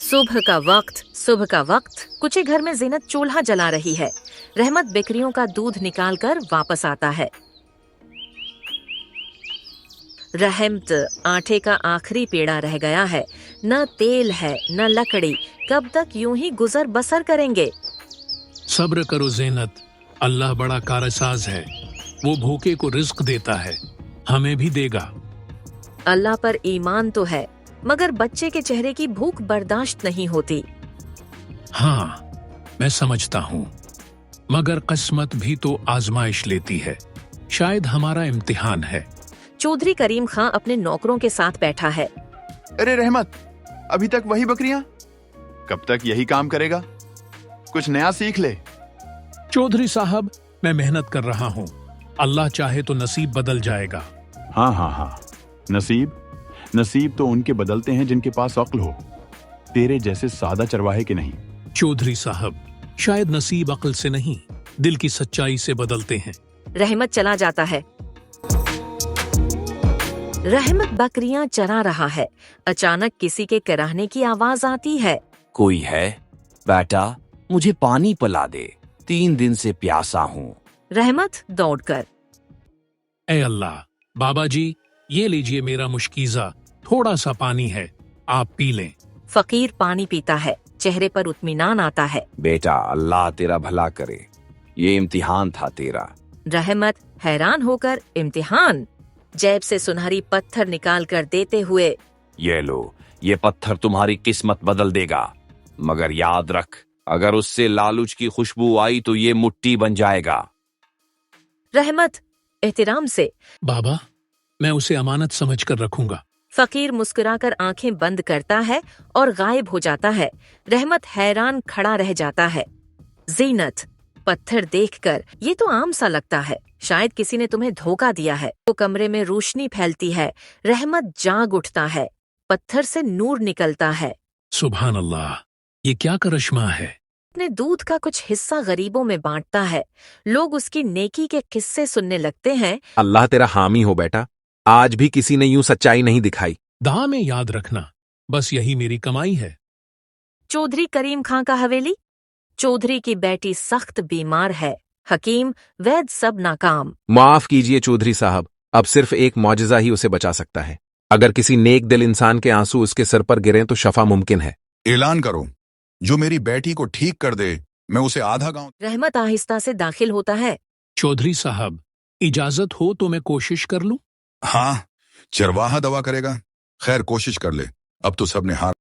सुबह का वक्त कुछ ही घर में ज़ीनत चूल्हा जला रही है। रहमत बकरियों का दूध निकालकर वापस आता है। रहमत आटे का आखिरी पेड़ा रह गया है। न तेल है न लकड़ी। कब तक यूं ही गुजर बसर करेंगे? सब्र करो ज़ीनत, अल्लाह बड़ा कारसाज है। वो भूखे को रिज्क देता है, हमें भी देगा। अल्लाह पर ईमान तो है, मगर बच्चे के चेहरे की भूख बर्दाश्त नहीं होती। हाँ, मैं समझता हूँ, मगर किस्मत भी तो आजमाइश लेती है। शायद हमारा इम्तिहान है। चौधरी करीम खां अपने नौकरों के साथ बैठा है। अरे रहमत, अभी तक वही बकरियां? कब तक यही काम करेगा? कुछ नया सीख ले। चौधरी साहब, मैं मेहनत कर रहा हूँ। अल्लाह चाहे तो नसीब बदल जाएगा। हाँ, नसीब तो उनके बदलते हैं जिनके पास अक्ल हो, तेरे जैसे सादा चरवाहे के नहीं। चौधरी साहब, शायद नसीब अक्ल से नहीं, दिल की सच्चाई से बदलते हैं। रहमत चला जाता है। रहमत बकरियां चरा रहा है। अचानक किसी के कराहने की आवाज आती है। कोई है? बेटा, मुझे पानी पिला दे, 3 दिन से प्यासा हूँ। रहमत दौड़कर। ए अल्लाह, बाबा जी, ये लीजिए मेरा मुश्कीजा, थोड़ा सा पानी है, आप पी लें। फकीर पानी पीता है, चेहरे पर इत्मीनान आता है। बेटा, अल्लाह तेरा भला करे, ये इम्तिहान था तेरा। रहमत हैरान होकर, इम्तिहान? जेब से सुनहरी पत्थर निकाल कर देते हुए, ये लो, ये पत्थर तुम्हारी किस्मत बदल देगा, मगर याद रख, अगर उससे लालूच की खुशबू आई तो ये मुट्ठी बन जाएगा। रहमत एहतराम से, बाबा, मैं उसे अमानत समझकर रखूंगा। फकीर मुस्कुराकर आंखें बंद करता है और गायब हो जाता है। रहमत हैरान खड़ा रह जाता है। ज़ीनत पत्थर देखकर, ये तो आम सा लगता है, शायद किसी ने तुम्हें धोखा दिया है। वो कमरे में रोशनी फैलती है। रहमत जाग उठता है। पत्थर से नूर निकलता है। सुभान अल्लाह, ये क्या करिश्मा है। अपने दूध का कुछ हिस्सा गरीबों में बांटता है। लोग उसकी नेकी के किस्से सुनने लगते हैं। अल्लाह तेरा हामी हो बेटा, आज भी किसी ने यूं सच्चाई नहीं दिखाई। दुआ में याद रखना, बस यही मेरी कमाई है। चौधरी करीम खां का हवेली। चौधरी की बेटी सख्त बीमार है। हकीम वैद्य सब नाकाम। माफ कीजिए चौधरी साहब, अब सिर्फ एक मौजज़ा ही उसे बचा सकता है। अगर किसी नेक दिल इंसान के आंसू उसके सर पर गिरें तो शफा मुमकिन है। ऐलान करो, जो मेरी बेटी को ठीक कर दे, मैं उसे आधा गांव। रहमत आहिस्ता से दाखिल होता है। चौधरी साहब, इजाजत हो तो मैं कोशिश कर लूं? हाँ, चरवाहा दवा करेगा। खैर, कोशिश कर ले, अब तो सबने हार